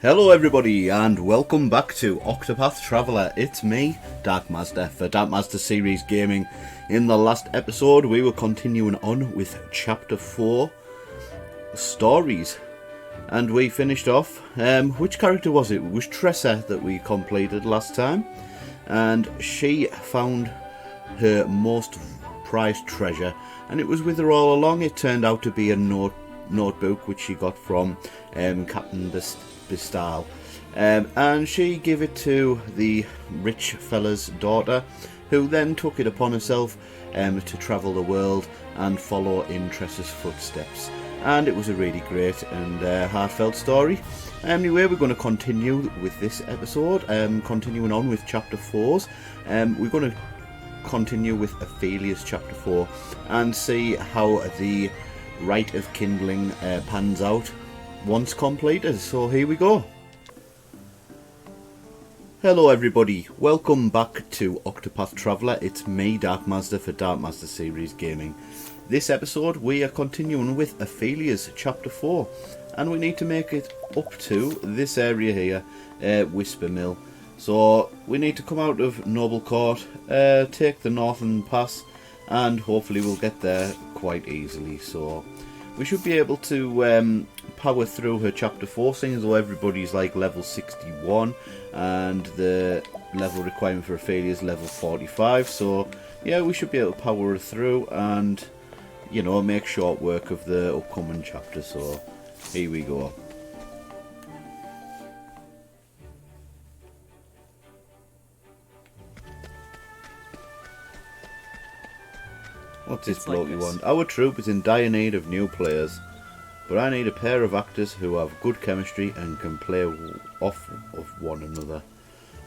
Hello everybody and welcome back to Octopath Traveler. It's me, Dark Mazda, for Dark Mazda Series Gaming. In the last episode we were continuing on with Chapter 4, Stories. And we finished off, which character was it? It was Tressa that we completed last time. And she found her most prized treasure, and it was with her all along. It turned out to be a notebook which she got from Captain Bistal, and she gave it to the rich fella's daughter, who then took it upon herself to travel the world and follow in Tressa's footsteps. And it was a really great and heartfelt story. Anyway, we're going to continue with this episode, continuing on with Chapter 4's. We're going to continue with Ophilia's Chapter 4 and see how the Rite of Kindling pans out once completed. So here we go. Hello everybody, welcome back to Octopath Traveler. It's me, Dark Mazda, for Dark Mazda Series Gaming. This episode we are continuing with Ophilia's Chapter 4, and we need to make it up to this area here, Whispermill. So we need to come out of Noble Court, take the Northern Pass, and hopefully we'll get there quite easily. So we should be able to power through her Chapter 4, seeing as though everybody's like level 61 and the level requirement for Ophilia is level 45. So yeah, we should be able to power her through and, you know, make short work of the upcoming chapter. So here we go. What's this bloke you want? Our troop is in dire need of new players, but I need a pair of actors who have good chemistry and can play off of one another.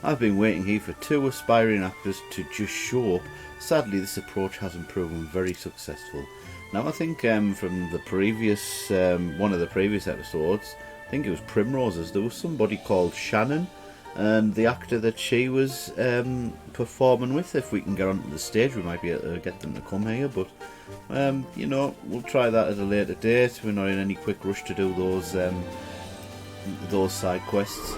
I've been waiting here for two aspiring actors to just show up. Sadly, this approach hasn't proven very successful. Now, I think from the previous one of the previous episodes, I think it was Primrose's, there was somebody called Shannon, and the actor that she was performing with. If we can get onto the stage, we might be able to get them to come here, but you know, we'll try that at a later date. We're not in any quick rush to do those side quests.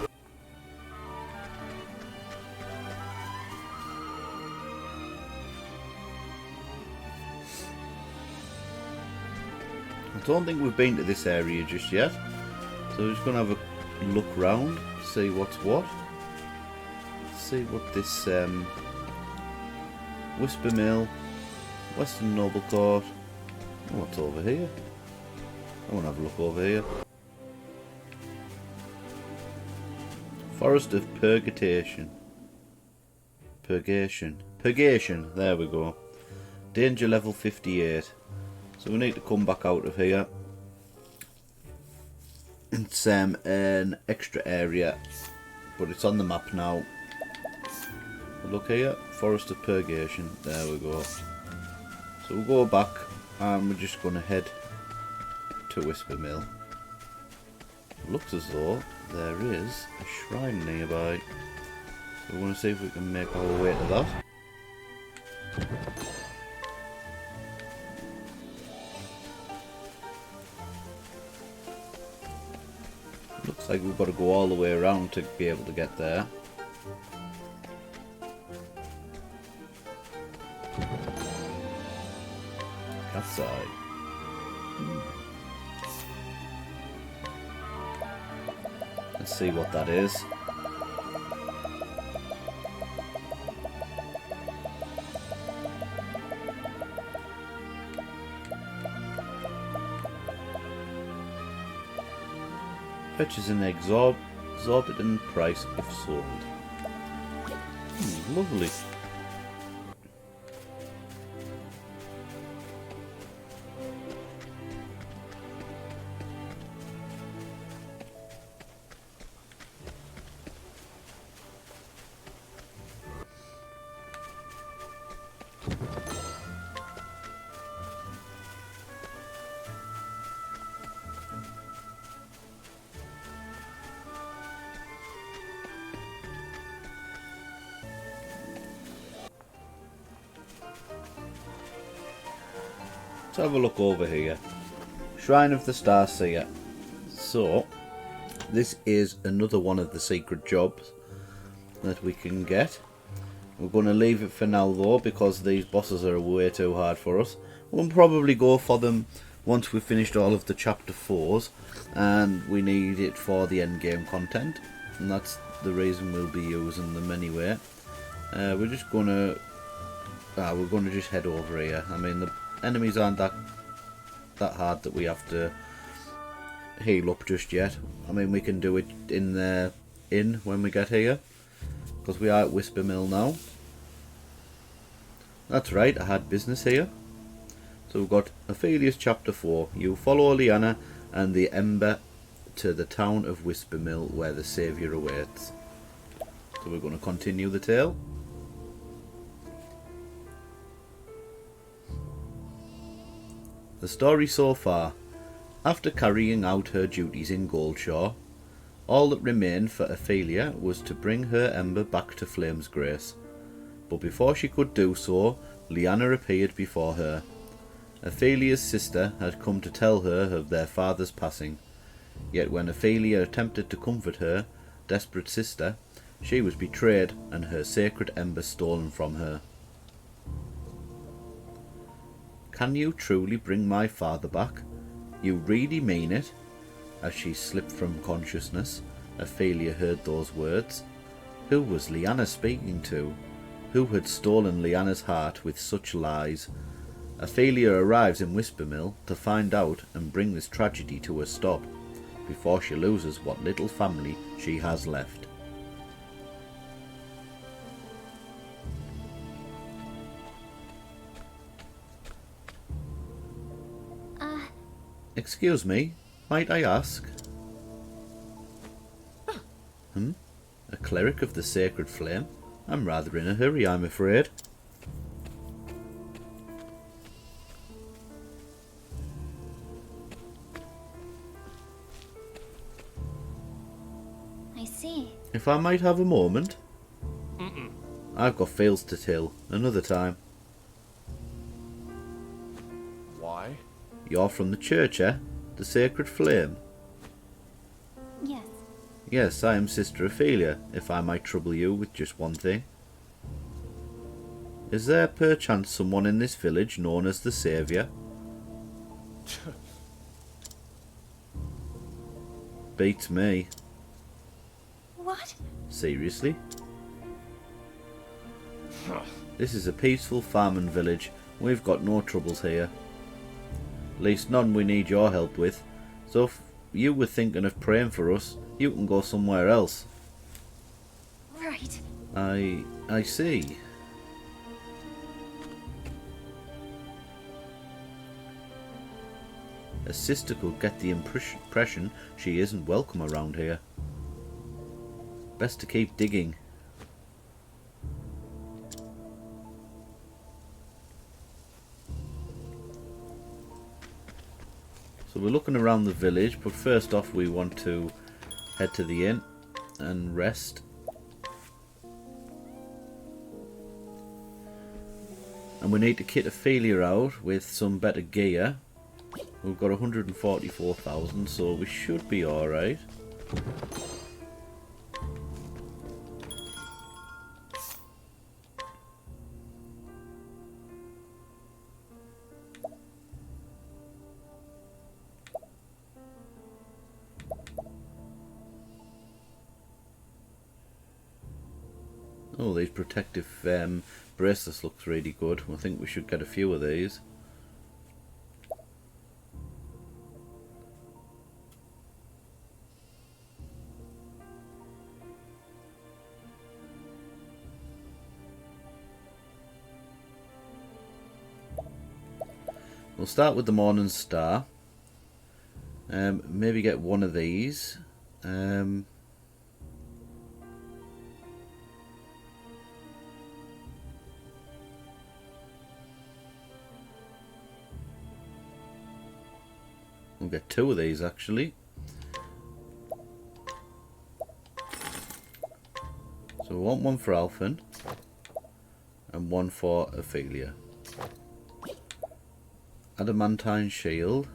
I don't think we've been to this area just yet, so we're just going to have a look round, see what's what. See what this Whispermill, Western Noble Court. What's over here? I want to have a look over here. Forest of Purgation. Purgation. There we go. Danger level 58. So we need to come back out of here. It's an extra area, but it's on the map now. Look here, Forest of Purgation. There we go. So we'll go back and we're just going to head to Whispermill. Looks as though there is a shrine nearby. So we want to see if we can make our way to that. Looks like we've got to go all the way around to be able to get there. Outside. Let's see what that is. Fetches an exorbitant price if sold. Lovely. Let's have a look over here. Shrine of the Starseer. So, This is another one of the secret jobs that we can get. We're going to leave it for now though, because these bosses are way too hard for us. We'll probably go for them once we've finished all of the chapter 4s, and we need it for the end game content, and that's the reason we'll be using them anyway. We're just gonna just head over here. I mean, the enemies aren't that hard that we have to heal up just yet. I mean, we can do it in when we get here, because we are at Whispermill now. That's right, I had business here. So we've got Ophilia's chapter 4. You follow Lianna and the ember to the town of Whispermill, where the saviour awaits. So we're going to continue the tale. The story so far. After carrying out her duties in Goldshore, all that remained for Ophilia was to bring her ember back to Flamesgrace. But before she could do so, Lianna appeared before her. Ophilia's sister had come to tell her of their father's passing. Yet when Ophilia attempted to comfort her desperate sister, she was betrayed and her sacred ember stolen from her. "Can you truly bring my father back? You really mean it?" As she slipped from consciousness, Ophilia heard those words. Who was Lianna speaking to? Who had stolen Lianna's heart with such lies? Ophilia arrives in Whispermill to find out and bring this tragedy to a stop, before she loses what little family she has left. Excuse me, might I ask? A cleric of the sacred flame? I'm rather in a hurry, I'm afraid. I see. If I might have a moment? I've got fields to till, another time. Why? You're from the church, eh? The sacred flame? Yes. Yes, I am Sister Ophilia, if I might trouble you with just one thing. Is there perchance someone in this village known as the Saviour? Beats me. What? Seriously? This is a peaceful farming village. We've got no troubles here. At least none we need your help with. So if you were thinking of praying for us, you can go somewhere else. Right. I see. A sister could get the impression she isn't welcome around here. Best to keep digging. So we're looking around the village, but first off we want to head to the inn and rest. And we need to kit Ophilia out with some better gear. We've got 144,000, so we should be alright. Oh, these protective bracelets looks really good. I think we should get a few of these. We'll start with the Morning Star. Maybe get one of these. We'll get two of these actually. So we want one for Alphen and one for Ophilia. Adamantine shield.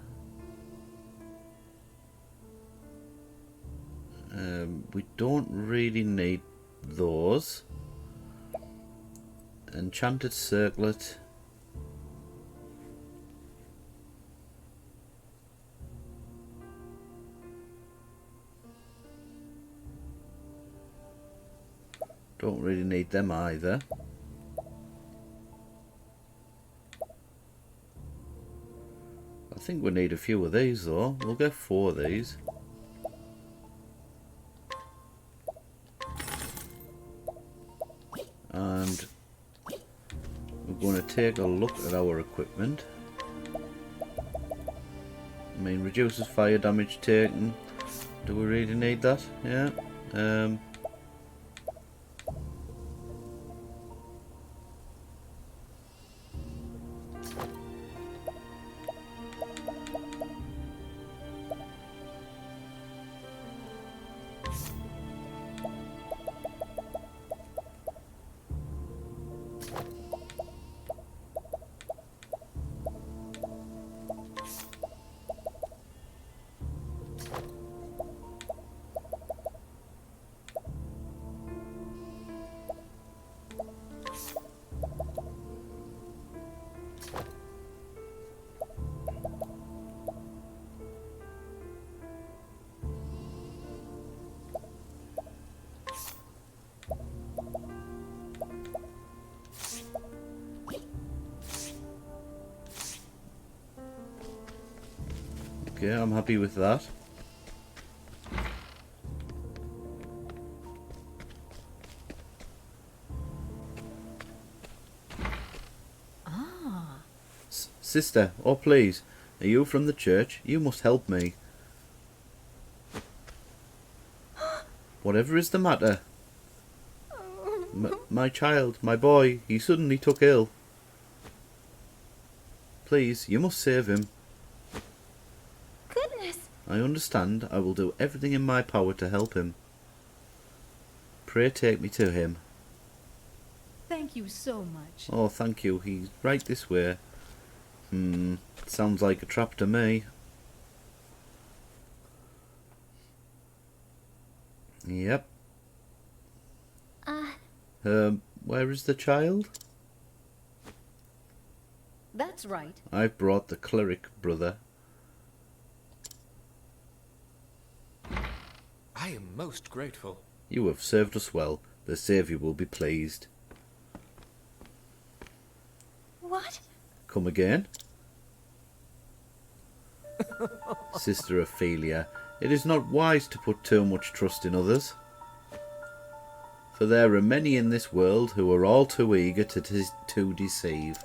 We don't really need those. Enchanted circlet. Don't really need them either. I think we need a few of these though. We'll get 4 of these. And we're going to take a look at our equipment. I mean, reduces fire damage taken. Do we really need that? Yeah. Okay, I'm happy with that. Sister, oh please, are you from the church? You must help me. Whatever is the matter? My child, my boy, he suddenly took ill. Please, you must save him. Goodness. I understand. I will do everything in my power to help him. Pray take me to him. Thank you so much. Oh, thank you. He's right this way. Sounds like a trap to me. Yep. Where is the child? That's right. I've brought the cleric, brother. I am most grateful. You have served us well. The Saviour will be pleased. What? Come again? Sister Ophilia, it is not wise to put too much trust in others. For there are many in this world who are all too eager to deceive.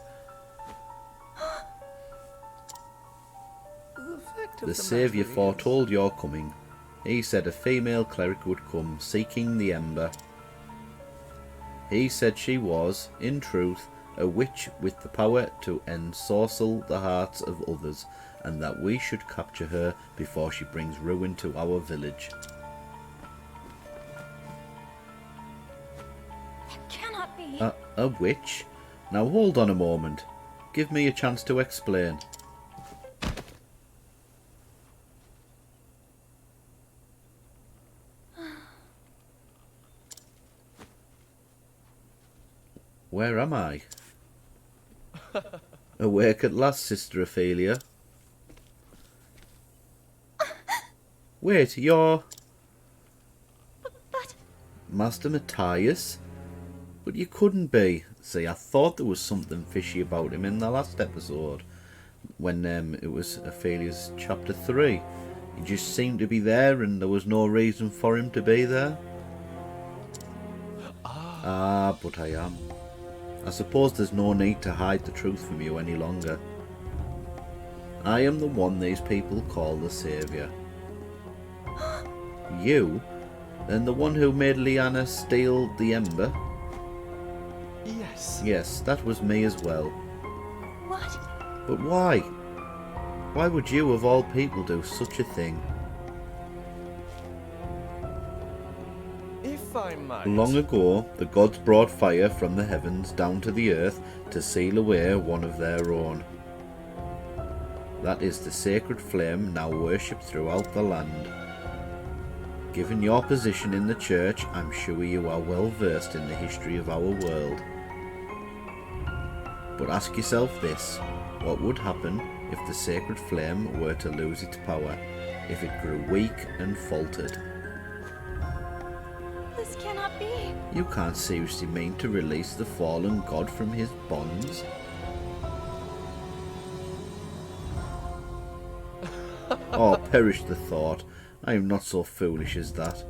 The Saviour foretold your coming. He said a female cleric would come, seeking the ember. He said she was, in truth, a witch with the power to ensorcel the hearts of others, and that we should capture her before she brings ruin to our village. That cannot be. A witch? Now hold on a moment. Give me a chance to explain. Where am I? Awake at last, Sister Ophilia. Wait, you're... But... Master Matthias? But you couldn't be. See, I thought there was something fishy about him in the last episode. When it was Ophilia's chapter 3. He just seemed to be there and there was no reason for him to be there. Ah, but I am. I suppose there's no need to hide the truth from you any longer. I am the one these people call the Saviour. You? Then the one who made Lianna steal the ember? Yes. Yes, that was me as well. What? But why? Why would you of all people do such a thing? If I might. Long ago, the gods brought fire from the heavens down to the earth to seal away one of their own. That is the sacred flame now worshipped throughout the land. Given your position in the church, I'm sure you are well versed in the history of our world. But ask yourself this, what would happen if the sacred flame were to lose its power, if it grew weak and faltered? This cannot be. You can't seriously mean to release the fallen god from his bonds? Oh, perish the thought. I am not so foolish as that.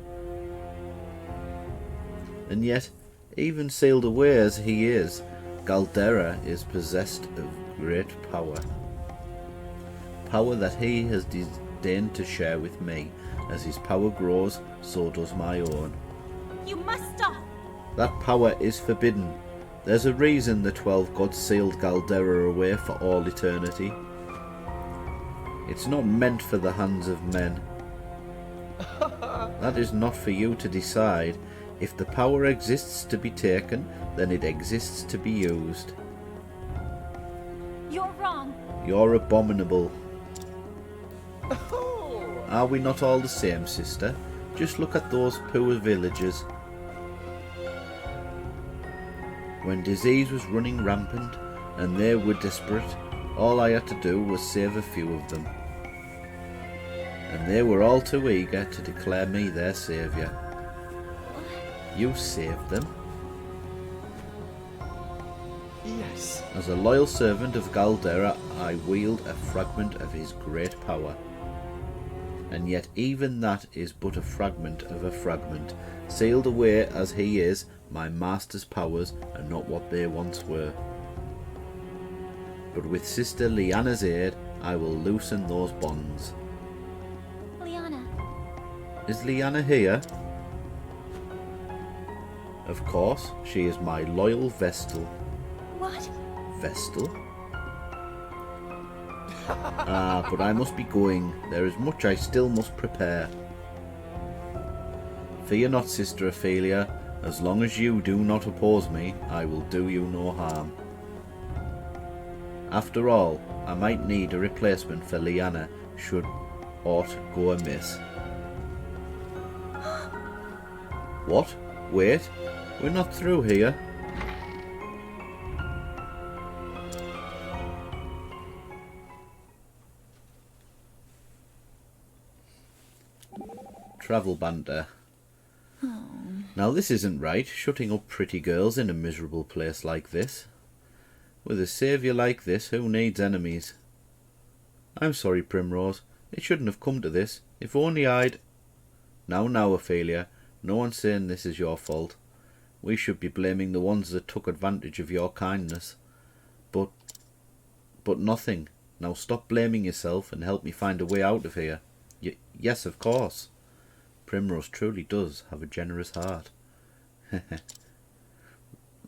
And yet, even sealed away as he is, Galdera is possessed of great power. Power that he has disdained to share with me. As his power grows, so does my own. You must stop. That power is forbidden. There's a reason the 12 gods sealed Galdera away for all eternity. It's not meant for the hands of men. That is not for you to decide. If the power exists to be taken, then it exists to be used. You're wrong. You're abominable. Are we not all the same, sister? Just look at those poor villagers. When disease was running rampant and they were desperate, all I had to do was save a few of them. And they were all too eager to declare me their saviour. You saved them? Yes. As a loyal servant of Galdera, I wield a fragment of his great power. And yet even that is but a fragment of a fragment. Sealed away as he is, my master's powers are not what they once were. But with Sister Lianna's aid, I will loosen those bonds. Lianna. Is Lianna here? Of course, she is my loyal Vestal. What? Vestal? Ah, but I must be going. There is much I still must prepare. Fear not, Sister Ophilia. As long as you do not oppose me, I will do you no harm. After all, I might need a replacement for Lianna should aught go amiss. What? Wait, we're not through here. Travel banter. Now this isn't right, shutting up pretty girls in a miserable place like this. With a saviour like this, who needs enemies? I'm sorry, Primrose. It shouldn't have come to this. If only I'd... Now, Ophelia. No one's saying this is your fault. We should be blaming the ones that took advantage of your kindness. But nothing. Now stop blaming yourself and help me find a way out of here. Yes, of course. Primrose truly does have a generous heart.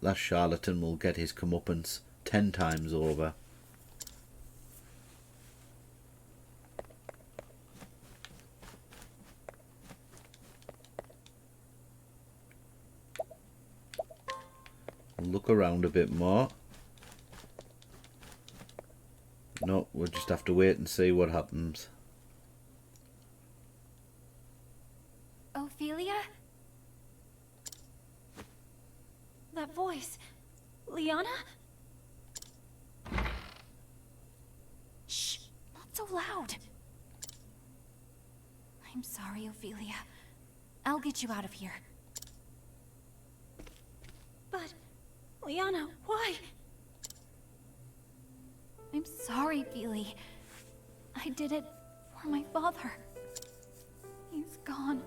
That charlatan will get his comeuppance 10 times over. Look around a bit more. No, we'll just have to wait and see what happens. Ophilia? That voice. Lianna? Shh! Not so loud. I'm sorry, Ophilia. I'll get you out of here. But... Lianna, why? I'm sorry, Feely. I did it for my father. He's gone.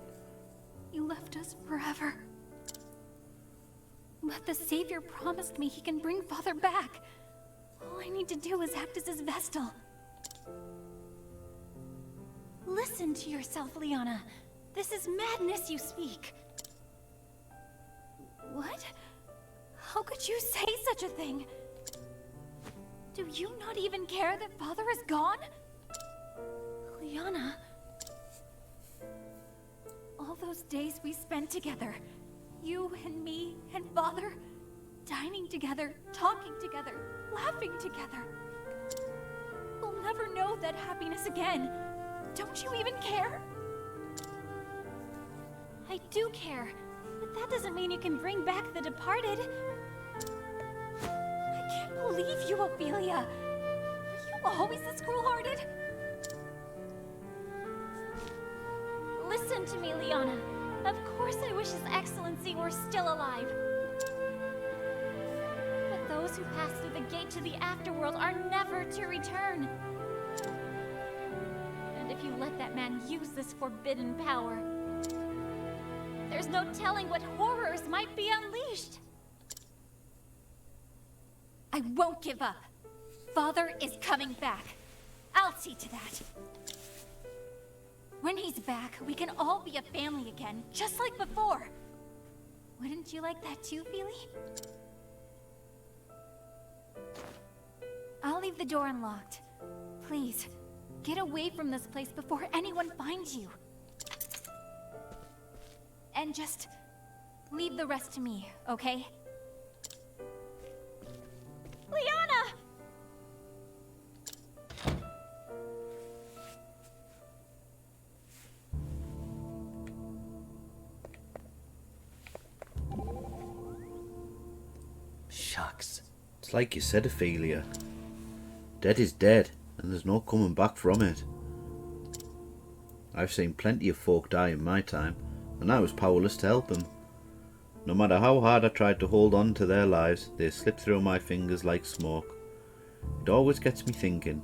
He left us forever. But the Savior promised me he can bring Father back. All I need to do is act as his Vestal. Listen to yourself, Lianna. This is madness you speak. What? How could you say such a thing? Do you not even care that Father is gone? Lianna... All those days we spent together, you and me and Father, dining together, talking together, laughing together. We'll never know that happiness again. Don't you even care? I do care, but that doesn't mean you can bring back the departed. I can't believe you, Ophilia. Are you always this cruel-hearted? Listen to me, Lianna. Of course I wish His Excellency were still alive. But those who pass through the gate to the afterworld are never to return. And if you let that man use this forbidden power, there's no telling what horrors might be unleashed. I won't give up. Father is coming back. I'll see to that. When he's back, we can all be a family again, just like before. Wouldn't you like that too, Feely? I'll leave the door unlocked. Please, get away from this place before anyone finds you. And just leave the rest to me, okay? Lianna! Shucks. It's like you said, Ophilia. Dead is dead, and there's no coming back from it. I've seen plenty of folk die in my time, and I was powerless to help them. No matter how hard I tried to hold on to their lives, they slipped through my fingers like smoke. It always gets me thinking,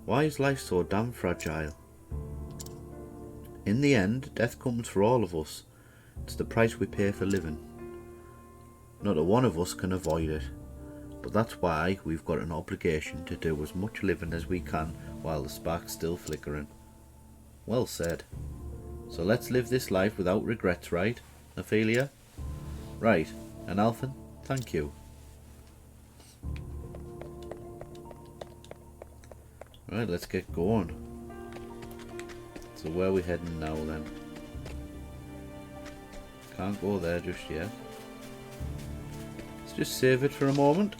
why is life so damn fragile? In the end, death comes for all of us. It's the price we pay for living. Not a one of us can avoid it, but that's why we've got an obligation to do as much living as we can while the spark's still flickering. Well said. So let's live this life without regrets, right, Ophilia? Right, and Alphen, thank you. Right, let's get going. So where are we heading now then? Can't go there just yet. Let's just save it for a moment.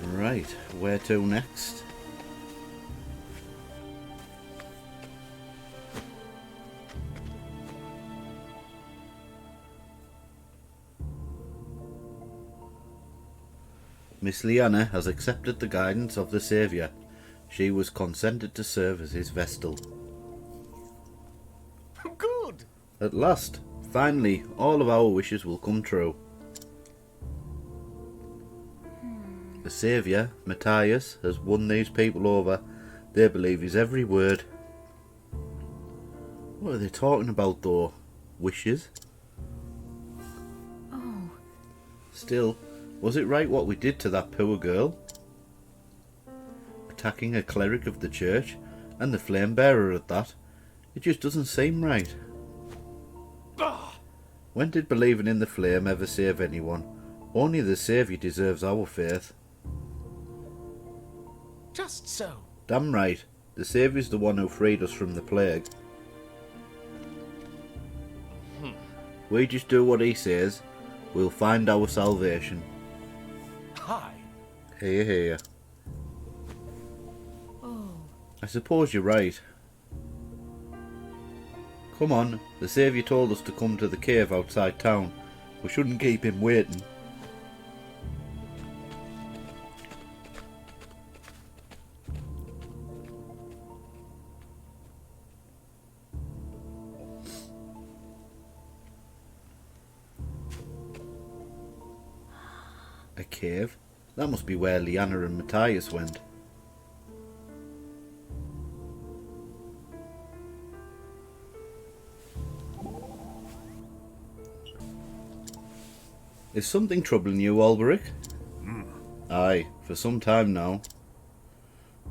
Right, where to next? Miss Lianna has accepted the guidance of the Saviour. She was consented to serve as his Vestal. Good! At last, finally, all of our wishes will come true. The Saviour, Matthias, has won these people over. They believe his every word. What are they talking about though? Wishes? Oh, Still, was it right what we did to that poor girl? Attacking a cleric of the church, and the flame bearer at that. It just doesn't seem right. When did believing in the flame ever save anyone? Only the Saviour deserves our faith. Just so. Damn right. The Saviour's the one who freed us from the plague. We just do what he says. We'll find our salvation. Hi. Hear, hear. oh. I suppose you're right. Come on, the Saviour told us to come to the cave outside town. We shouldn't keep him waiting. A cave? That must be where Lianna and Matthias went. Is something troubling you, Alberic? Aye, for some time now.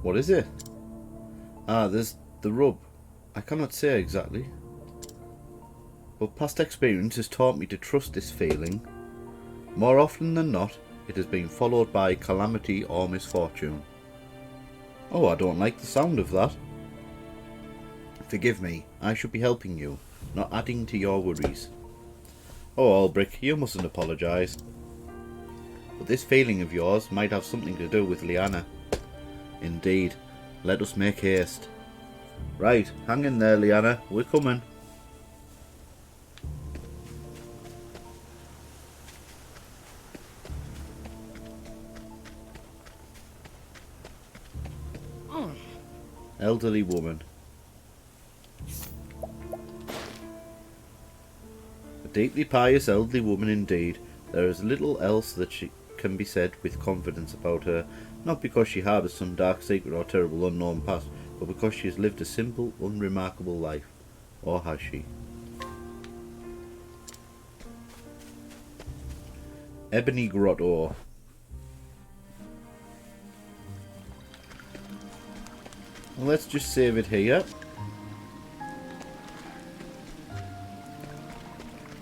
What is it? Ah, there's the rub. I cannot say exactly. But past experience has taught me to trust this feeling. More often than not, it has been followed by calamity or misfortune. Oh, I don't like the sound of that. Forgive me, I should be helping you, not adding to your worries. Oh, Alberic, you mustn't apologise. But this feeling of yours might have something to do with Lianna. Indeed, let us make haste. Right, hang in there, Lianna, we're coming. elderly woman. A deeply pious elderly woman indeed. There is little else that can be said with confidence about her, not because she harbours some dark secret or terrible unknown past, but because she has lived a simple, unremarkable life. Or has she? Ebony Grotto. Well, let's just save it here.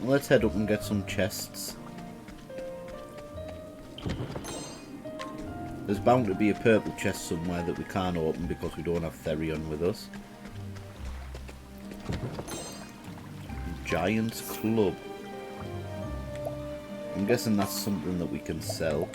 Let's head up and get some chests. There's bound to be a purple chest somewhere that we can't open because we don't have Therion with us. Giant's Club. I'm guessing that's something that we can sell.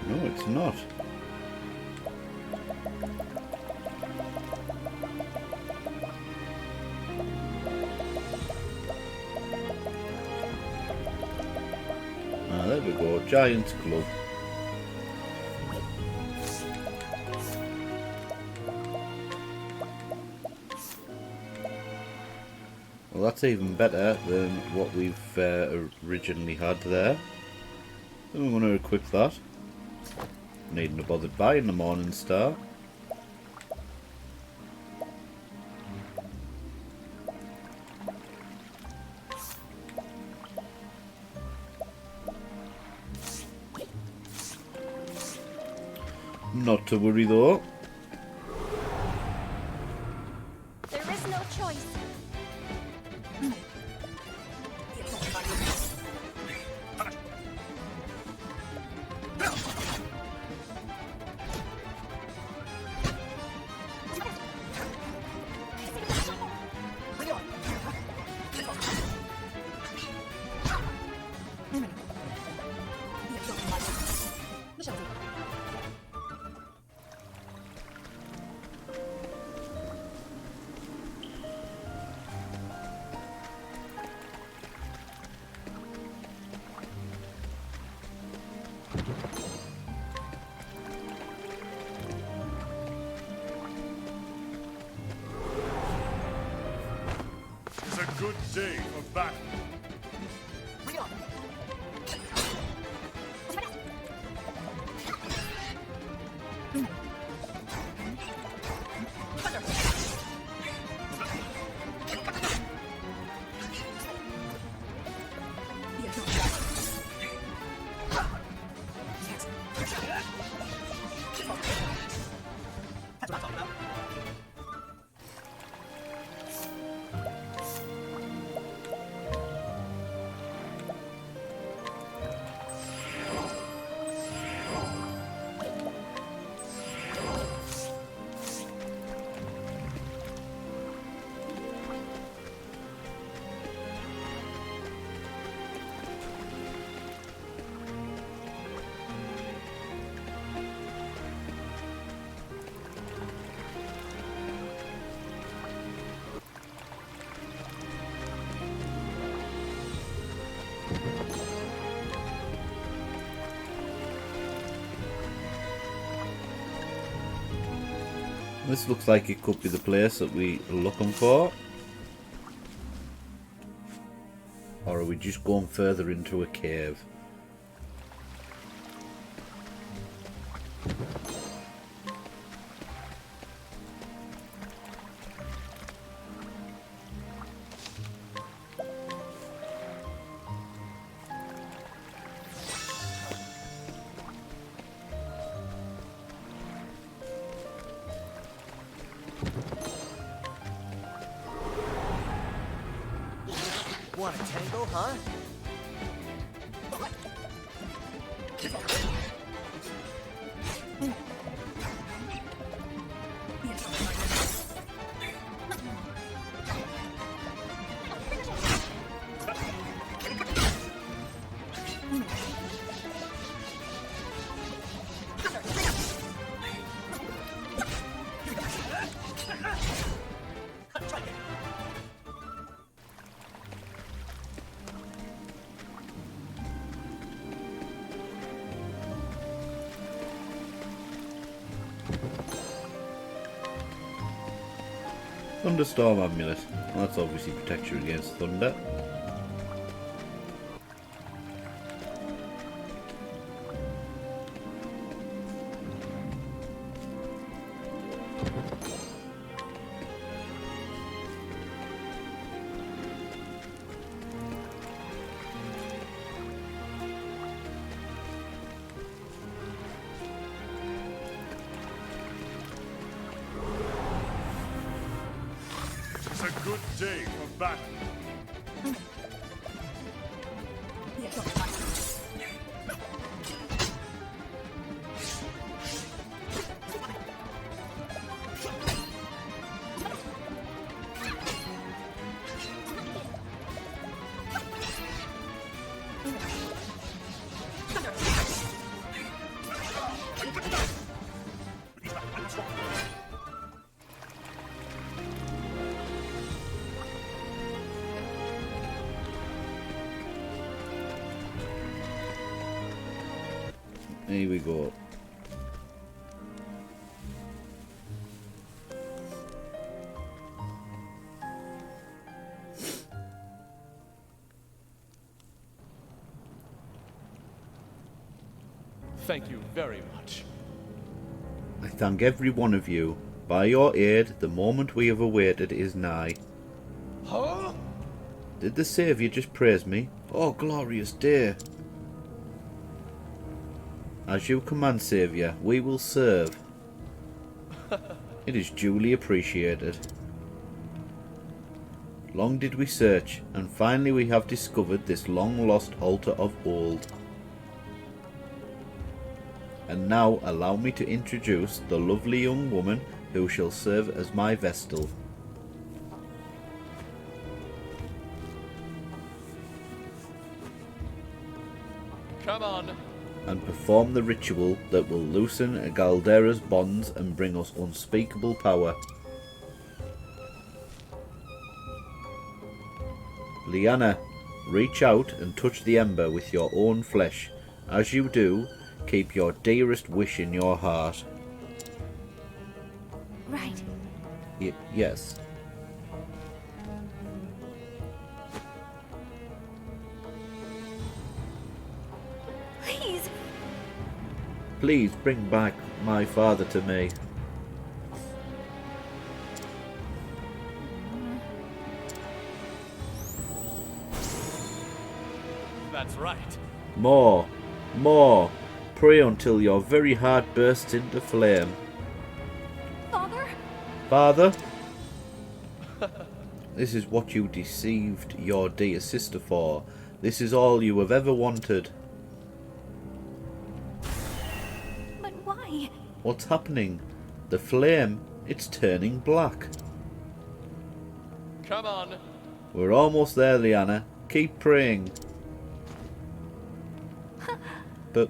No, it's not. Ah, there we go. Giant's Club. Well, that's even better than what we've originally had there. So I'm going to equip that. Needing to bothered by in the Morning Star. Not to worry though. There is no choice. It's a good day for battle. This looks like it could be the place that we are looking for. Or are we just going further into a cave? Want a tango, huh? Thunderstorm amulet. Well, that's obviously protects you against thunder. It's a good day for battle. Here we go. Thank you very much. I thank every one of you. By your aid, the moment we have awaited is nigh. Huh? Did the Saviour just praise me? Oh, glorious day! As you command, Saviour, we will serve. It is duly appreciated. Long did we search, and finally we have discovered this long-lost altar of old. And now allow me to introduce the lovely young woman who shall serve as my vestal. Come on. And perform the ritual that will loosen Galdera's bonds and bring us unspeakable power. Lianna, reach out and touch the ember with your own flesh. As you do, keep your dearest wish in your heart. Right. Yes. Please. Please bring back my father to me. That's right. More. More. Pray until your very heart bursts into flame. Father? Father? This is what you deceived your dear sister for. This is all you have ever wanted. But why? What's happening? The flame, it's turning black. Come on. We're almost there, Lianna. Keep praying. But...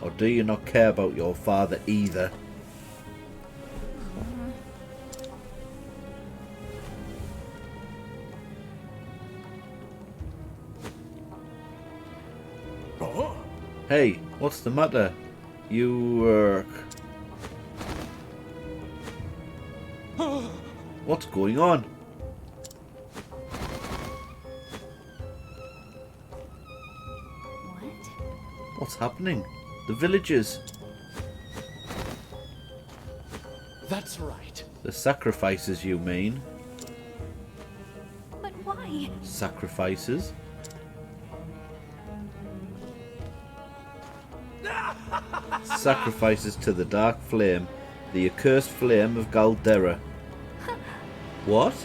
Or do you not care about your father either? Hey, what's the matter? You, What's going on? What? What's happening? The villagers. That's right. The sacrifices, you mean? But why? Sacrifices? Sacrifices to the dark flame, the accursed flame of Galdera. What?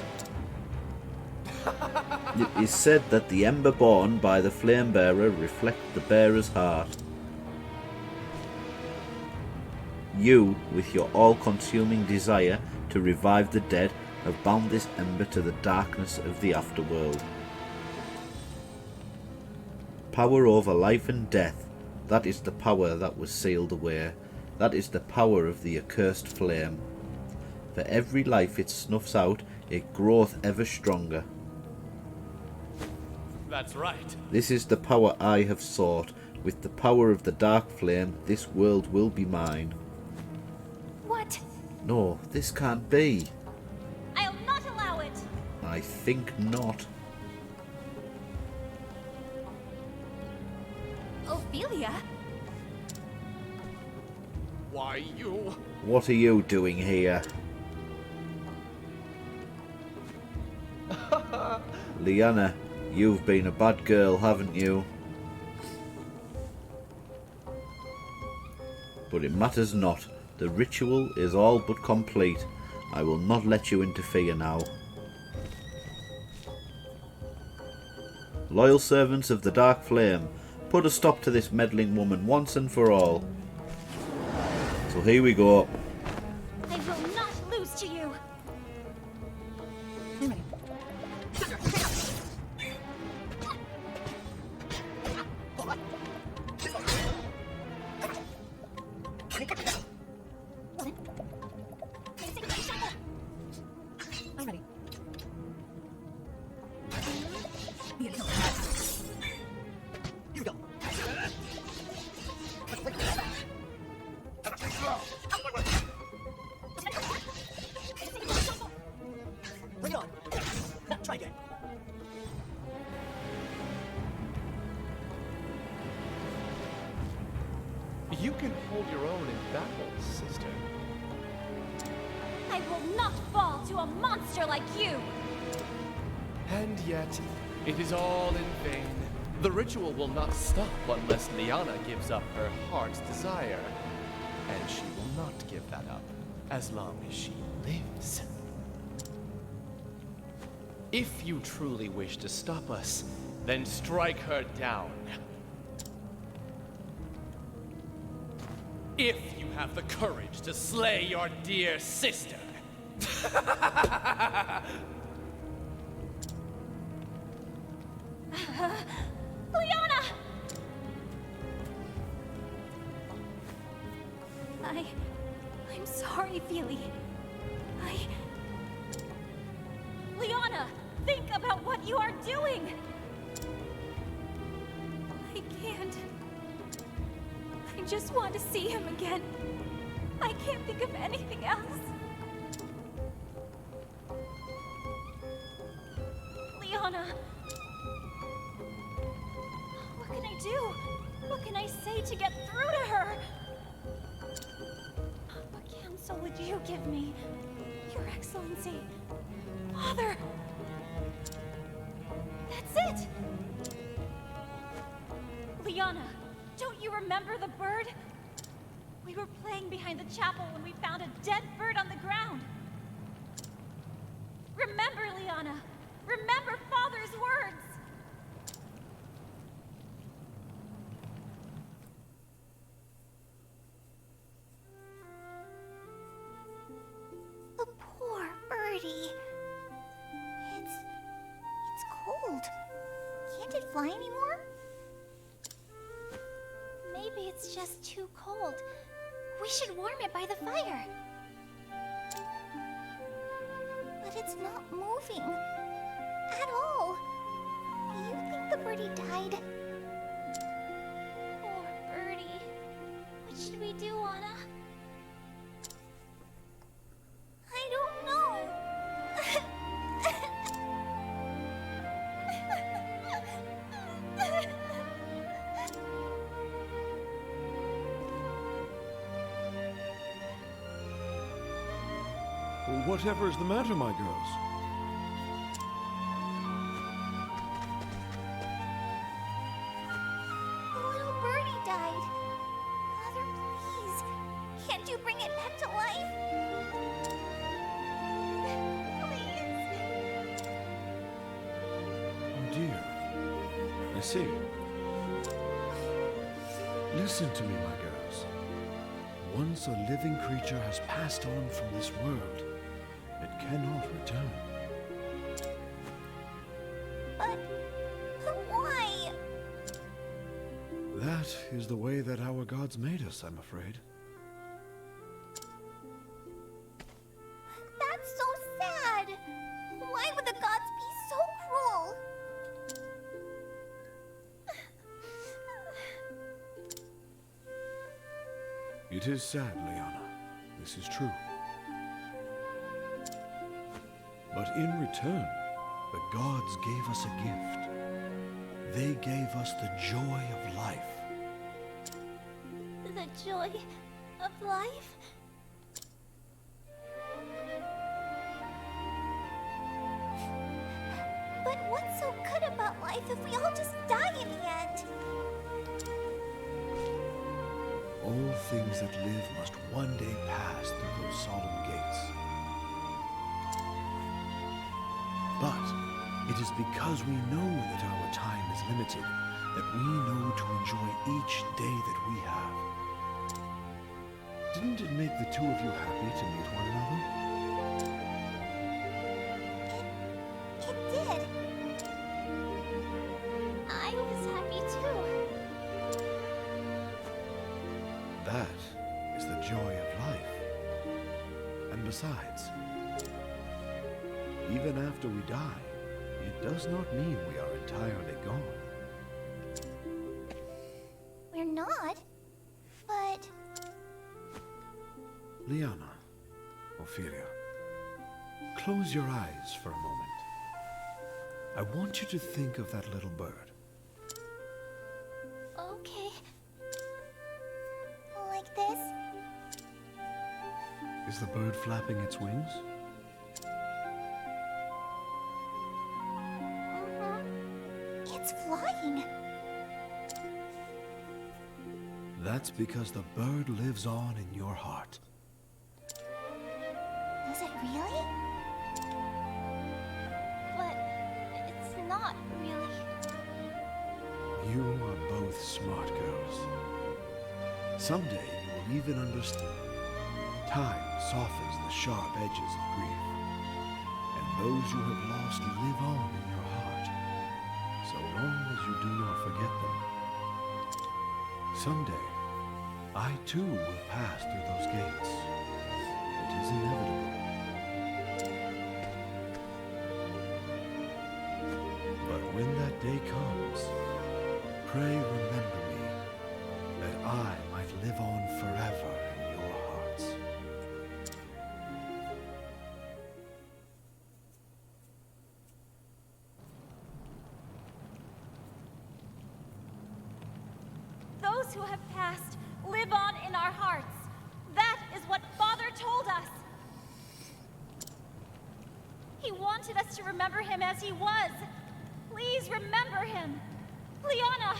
It is said that the ember borne by the flame bearer reflects the bearer's heart. You, with your all-consuming desire to revive the dead, have bound this ember to the darkness of the afterworld. Power over life and death, that is the power that was sealed away. That is the power of the accursed flame. For every life it snuffs out, it groweth ever stronger. That's right. This is the power I have sought. With the power of the dark flame, this world will be mine. What? No, this can't be. I'll not allow it! I think not. Ophilia? Why, you... What are you doing here? Lianna, you've been a bad girl, haven't you? But it matters not. The ritual is all but complete. I will not let you interfere now. Loyal servants of the Dark Flame, put a stop to this meddling woman once and for all. So here we go. I will not lose to you! I'm ready. You go. Bring it on. Now, try again. You can hold your own in battle, sister. I will not fall to a monster like you! And yet, it is all in vain. The ritual will not stop unless Lianna gives up her heart's desire. And she will not give that up as long as she lives. If you truly wish to stop us, then strike her down. If you have the courage to slay your dear sister. Lianna! I'm sorry, Feely. Lianna, think about what you are doing! I can't. I just want to see him again. I can't think of anything else. Lianna. What can I do? What can I say to get through to her? What counsel would you give me, Your Excellency? Father! That's it! Lianna, don't you remember the bird? We were playing behind the chapel when we found a dead bird on the ground. Remember, Lianna! Remember Father's words! The poor birdie. It's cold. Can't it fly anymore? Maybe it's just too cold. We should warm it by the fire. But it's not moving. At all. Do you think the birdie died? Poor birdie. What should we do, Anna? I don't know. Whatever is the matter, my girls? The little birdie died. Mother, please. Can't you bring it back to life? Please. Oh dear. I see. Listen to me, my girls. Once a living creature has passed on from this world, it cannot return. But why? That is the way that our gods made us, I'm afraid. That's so sad. Why would the gods be so cruel? It is sad, Lianna. This is true. But in return, the gods gave us a gift. They gave us the joy of life. The joy of life? But what's so good about life if we all just die in the end? All things that live must one day pass through those solemn gates. But it is because we know that our time is limited that we know to enjoy each day that we have. Didn't it make the two of you happy to meet one another? It did. I was happy too. That is the joy of life. And besides, even after we die, it does not mean we are entirely gone. We're not, but... Lianna, Ophilia, close your eyes for a moment. I want you to think of that little bird. Okay. Like this? Is the bird flapping its wings? It's flying. That's because the bird lives on in your heart. Is it really? But it's not really. You are both smart girls. Someday you will even understand. Time softens the sharp edges of grief. And those you have lost live on in your heart, so long as you do not forget them. Someday, I too will pass through those gates. It is inevitable. But when that day comes, pray remember me, that I might live on forever in your hearts. Those who have passed live on in our hearts. That is what Father told us. He wanted us to remember him as he was. Please remember him. Lianna!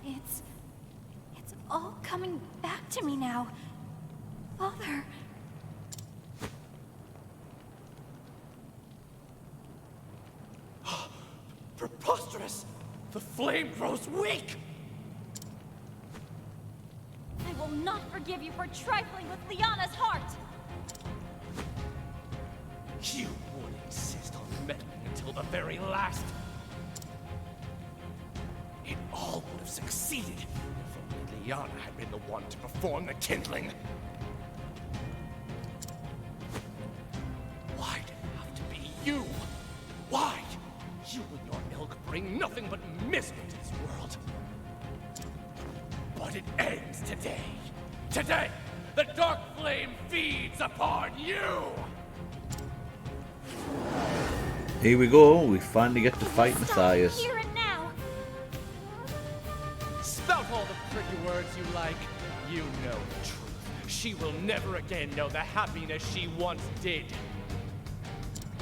It's all coming back to me now. Father. Preposterous! The flame grows weak! I will not forgive you for trifling with Lianna's heart. You would insist on meddling until the very last. It all would have succeeded if only Lianna had been the one to perform the kindling. Why did it have to be you? Why? You and your ilk bring nothing but misery to this world. But it ends today. Today, the dark flame feeds upon you! Here we go, we finally get to fight Stop Matthias. here and now. Spout all the pretty words you like. You know the truth. She will never again know the happiness she once did.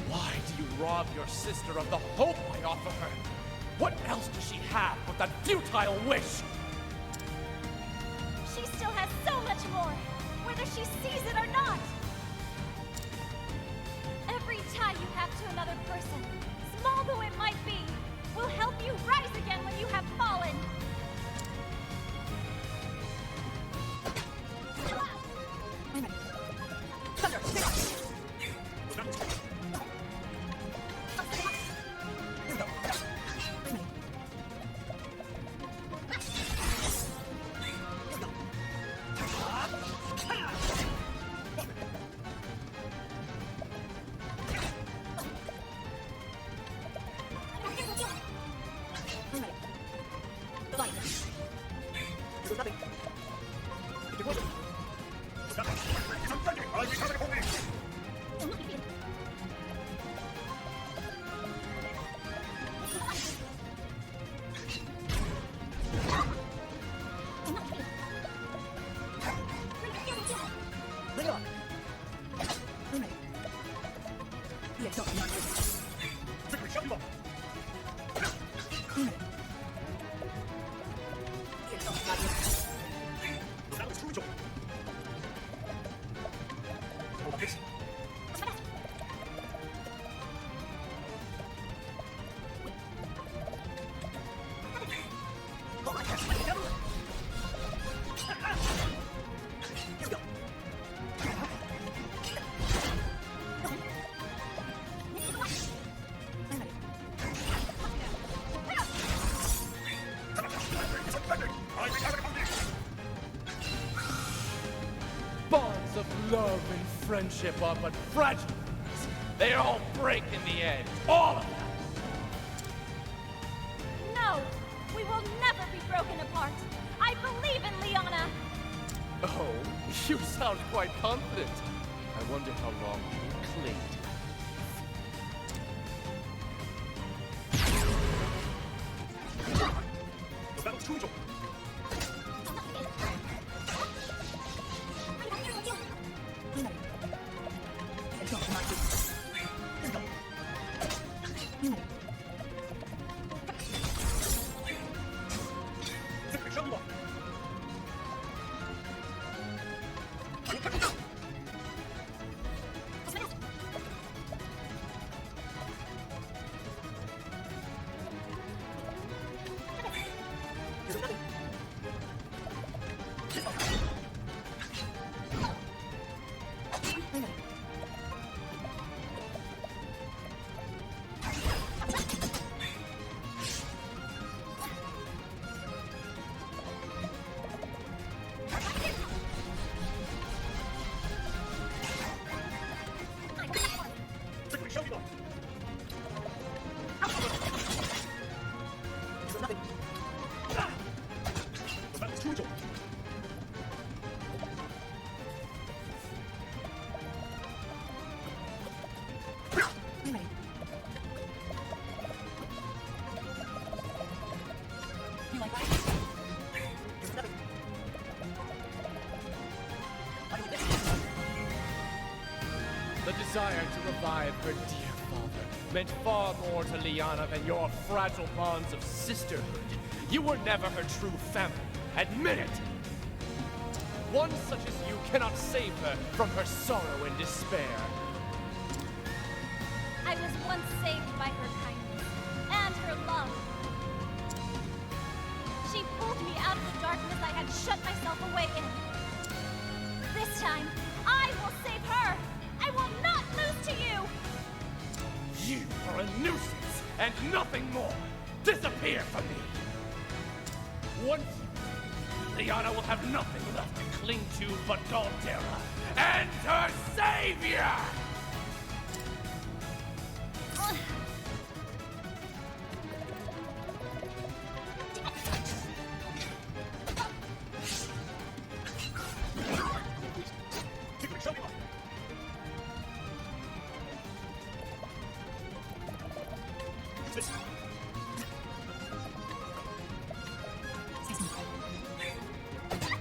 Why do you rob your sister of the hope I offer her? What else does she have but that futile wish? She still has so much more, whether she sees it or not. Every tie you have to another person, small though it might be, will help you rise again when you have fallen. love and friendship are but fragile things. They all break in the end. All of them. No! We will never be broken apart! I believe in Lianna! Oh, you sound quite confident. I wonder how long you will cling to the desire to revive her dear father meant far more to Lianna than your fragile bonds of sisterhood. You were never her true family. Admit it! One such as you cannot save her from her sorrow and despair. I was once saved by her kindness and her love. She pulled me out of the darkness I had shut myself away in. This time, I will save her! I will not lose to you! You are a nuisance and nothing more. Disappear from me. Once Lianna will have nothing left to cling to but Galdera and her savior!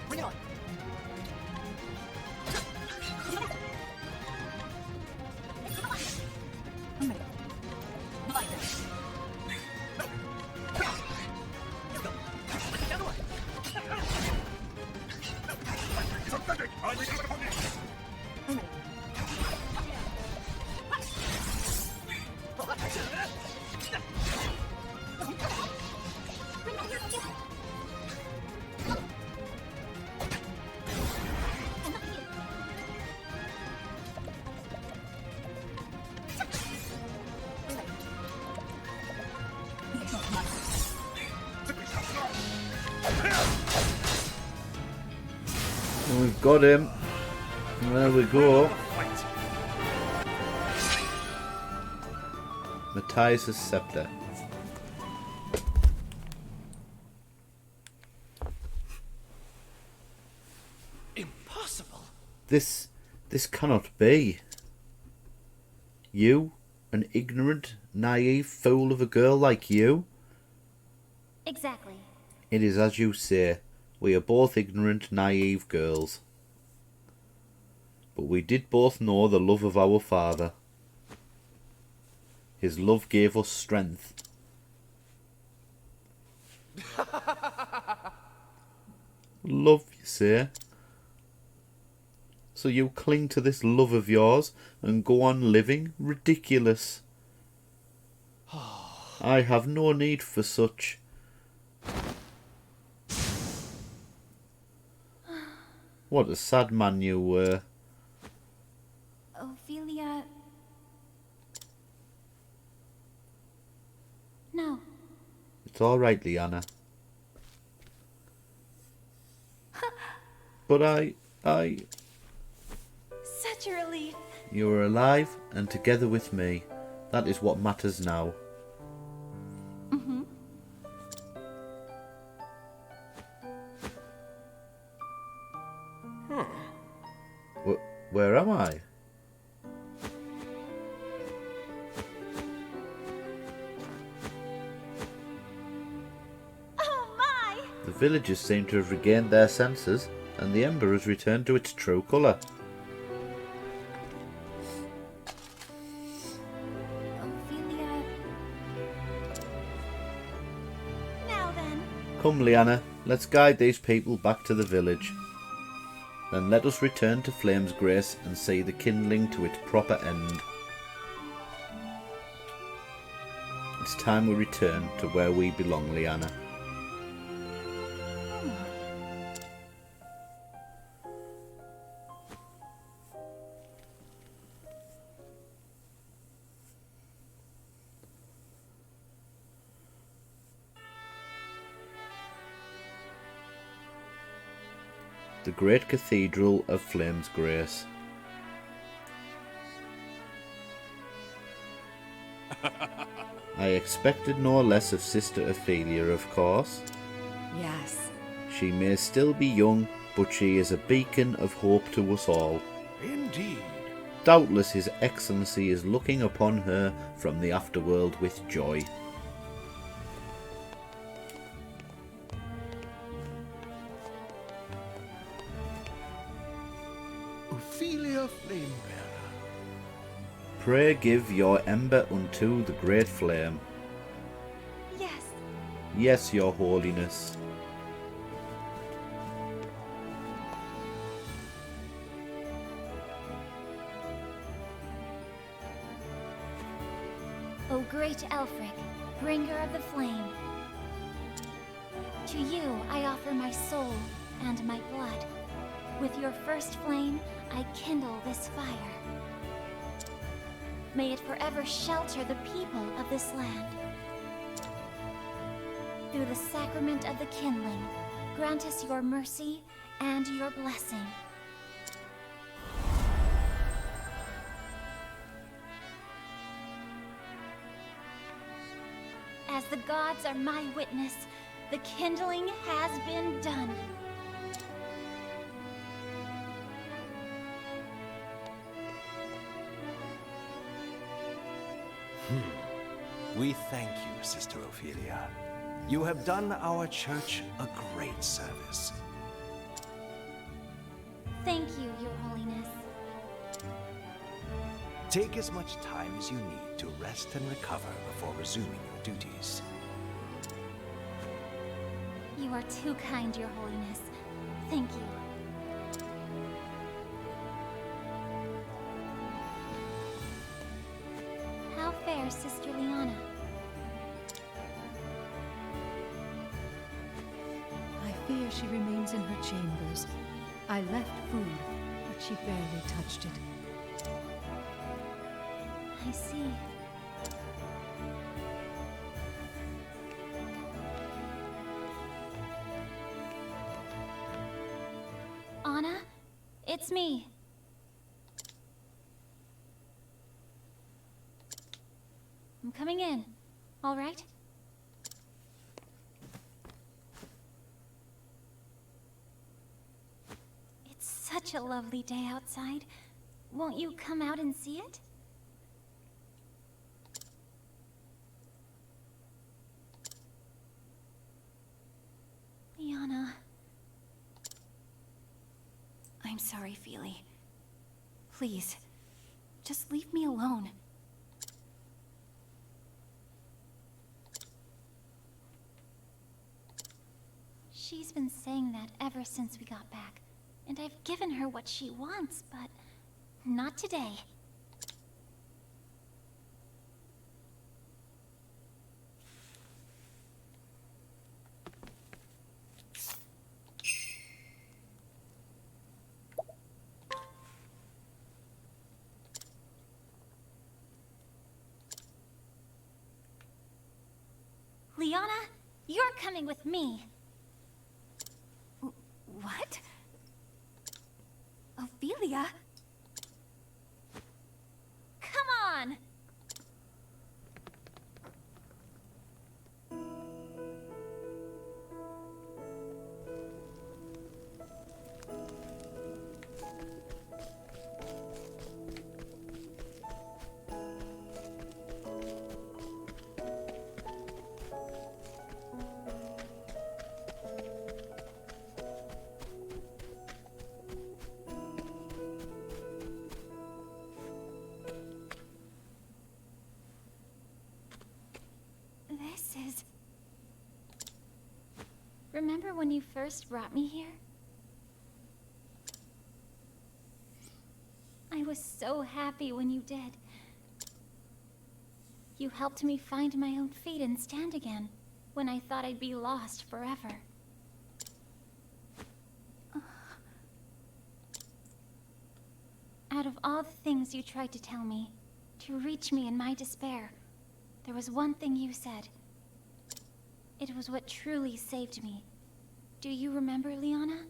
Bring it on. We've got him. There we go. Matthias' scepter. Impossible. This cannot be. You, an ignorant, naive fool of a girl like you? Exactly. It is as you say. We are both ignorant, naive girls. But we did both know the love of our father. His love gave us strength. Love, you say? So you cling to this love of yours and go on living? Ridiculous. I have no need for such. What a sad man you were. Ophilia... No. It's all right, Lianna. But such a relief. You are alive and together with me. That is what matters now. Mm-hmm. Where am I? Oh my! The villagers seem to have regained their senses, and the ember has returned to its true colour. Ophilia. Now then. Come, Lianna, let's guide these people back to the village. Then let us return to Flamesgrace and see the kindling to its proper end. It's time we return to where we belong, Lianna. The great cathedral of Flamesgrace. I expected no less of Sister Ophilia, of course. Yes. She may still be young, but she is a beacon of hope to us all. Indeed. Doubtless His Excellency is looking upon her from the afterworld with joy. Ophilia Flamebearer. Pray give your ember unto the great flame. Yes. Yes, your holiness. O great Elfric, bringer of the flame. To you I offer my soul and my blood. With your first flame, I kindle this fire. May it forever shelter the people of this land. Through the sacrament of the kindling, grant us your mercy and your blessing. As the gods are my witness, the kindling has been done. We thank you, Sister Ophilia. You have done our church a great service. Thank you, Your Holiness. Take as much time as you need to rest and recover before resuming your duties. You are too kind, Your Holiness. Thank you. How fares Sister Lianna? I fear she remains in her chambers. I left food, but she barely touched it. I see. Anna, it's me. I'm coming in. All right? It's such a lovely day outside. Won't you come out and see it? Lianna. I'm sorry, Feely. Please, just leave me alone. She's been saying that ever since we got back, and I've given her what she wants, but not today. Lianna, you're coming with me. What? Ophilia? remember when you first brought me here? I was so happy when you did. You helped me find my own feet and stand again, when I thought I'd be lost forever. Out of all the things you tried to tell me, to reach me in my despair, there was one thing you said. It was what truly saved me. Do you remember, Lianna?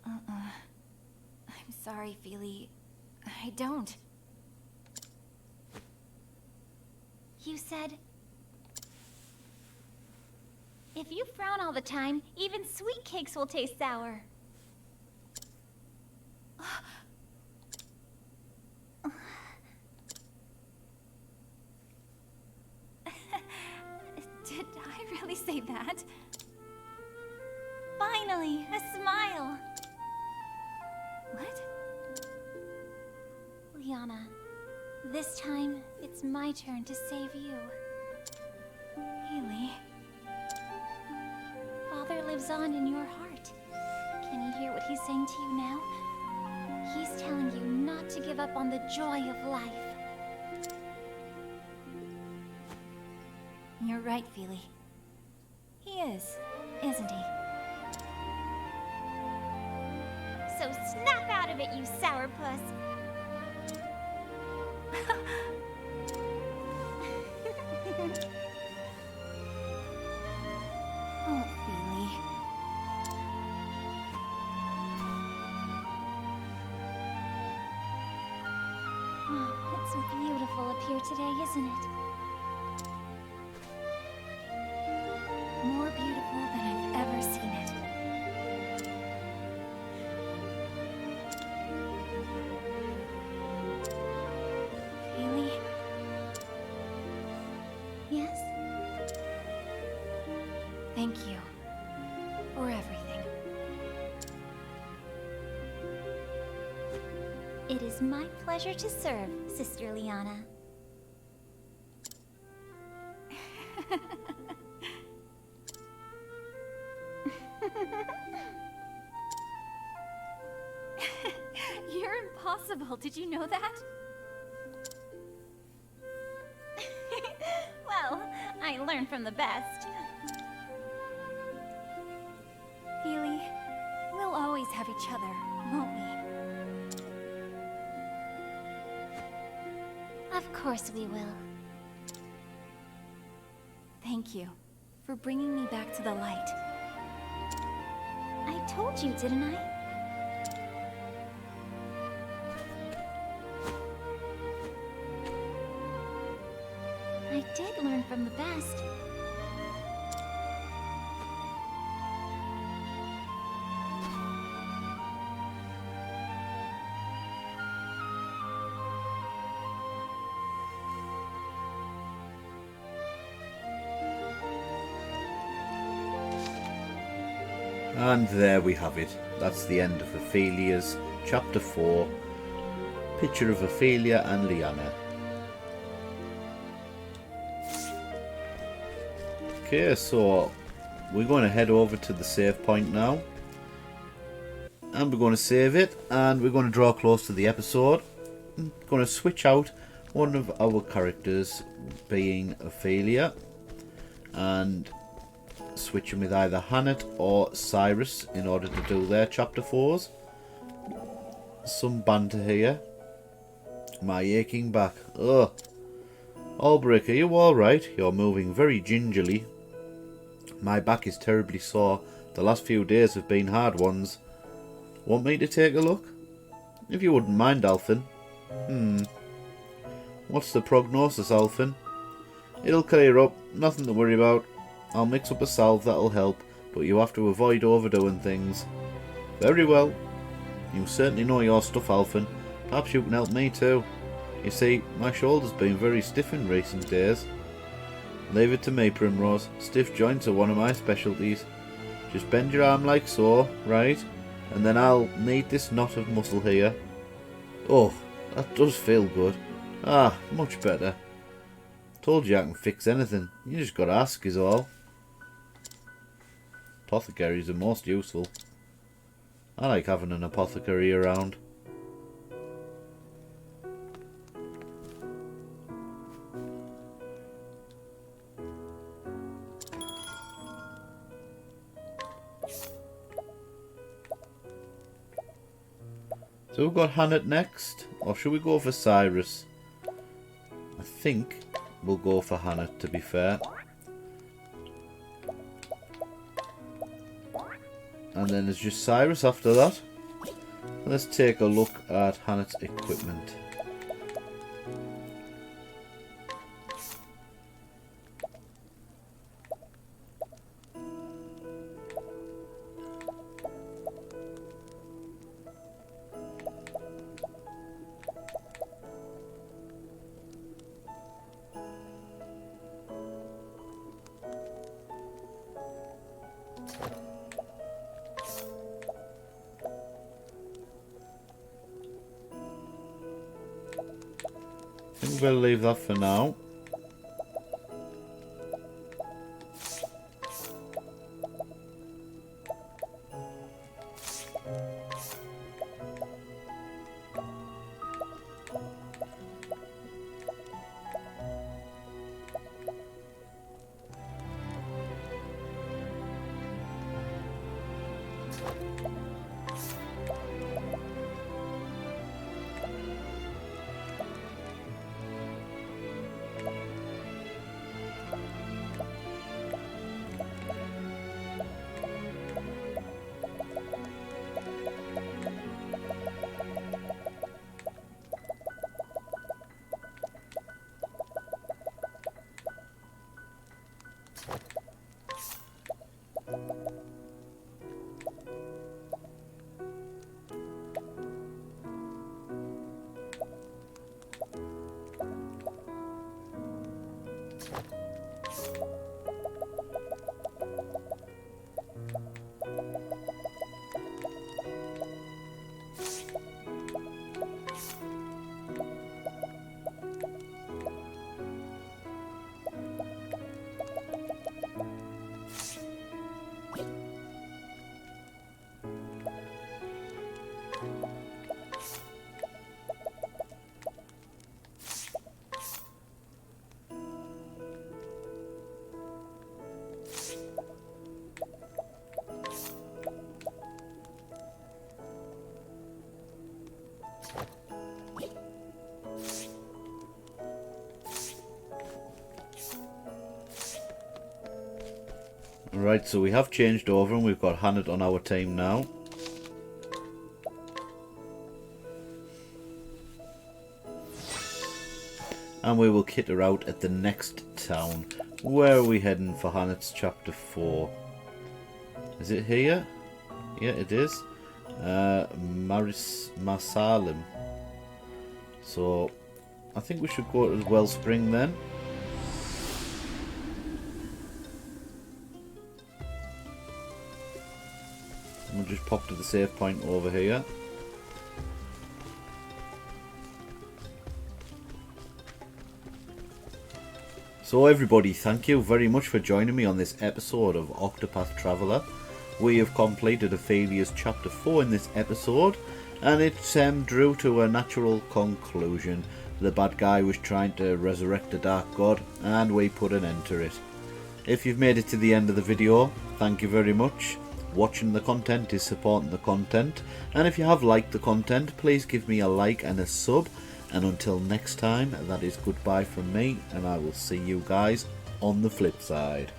I'm sorry, Feely. I don't. You said... if you frown all the time, even sweet cakes will taste sour. Did I really say that? Finally, a smile! What? Lianna, this time, it's my turn to save you. Really? Father lives on in your heart. Can you hear what he's saying to you now? He's telling you not to give up on the joy of life. You're right, Feely. He is, isn't he? So snap out of it, you sourpuss! Oh, Feely. Oh, it's beautiful up here today, isn't it? More beautiful than I've ever seen it. Feely? Yes? Thank you for everything. It is my pleasure to serve, Sister Lianna. You're impossible, did you know that? Well, I learned from the best. Feely, we'll always have each other, won't we? Of course we will. Thank you for bringing me back to the light. I told you, didn't I? I did learn from the best. And there we have it. That's the end of Ophilia's Chapter 4. Picture of Ophilia and Lianna. Okay, so we're going to head over to the save point now. And we're going to save it. And we're going to draw close to the episode. I'm going to switch out one of our characters, being Ophilia. And switch them with either Hannah or Cyrus in order to do their Chapter 4s. Some banter here. My aching back. Ugh. Albrecht, are you alright? You're moving very gingerly. My back is terribly sore. The last few days have been hard ones. Want me to take a look? If you wouldn't mind, Alfin. What's the prognosis, Alfin? It'll clear up. Nothing to worry about. I'll mix up a salve that'll help, but you have to avoid overdoing things. Very well. You certainly know your stuff, Alfin. Perhaps you can help me too. You see, my shoulder's been very stiff in recent days. Leave it to me, Primrose. Stiff joints are one of my specialties. Just bend your arm like so, right? And then I'll knead this knot of muscle here. Oh, That does feel good. Ah, much better. Told you I can fix anything. You just gotta ask is all. Apothecaries are most useful. I like having an apothecary around. So we've got Hannah next, or should we go for Cyrus? I think we'll go for Hannah, to be fair. And then there's just Cyrus after that. Let's take a look at Hannah's equipment. I think we'll leave that for now. Right, so we have changed over and we've got Hannah on our team now. And we will kit her out at the next town. Where are we heading for Hannah's chapter 4? Is it here? Yeah, it is. Masalim. So, I think we should go to Wellspring then. We'll just pop to the save point over here. So everybody, thank you very much for joining me on this episode of Octopath Traveler. We have completed Ophilia's chapter 4 in this episode, and it drew to a natural conclusion. The bad guy was trying to resurrect the Dark God, and we put an end to it. If you've made it to the end of the video, thank you very much. Watching the content is supporting the content, and if you have liked the content, please give me a like and a sub. And until next time, that is goodbye from me, and I will see you guys on the flip side.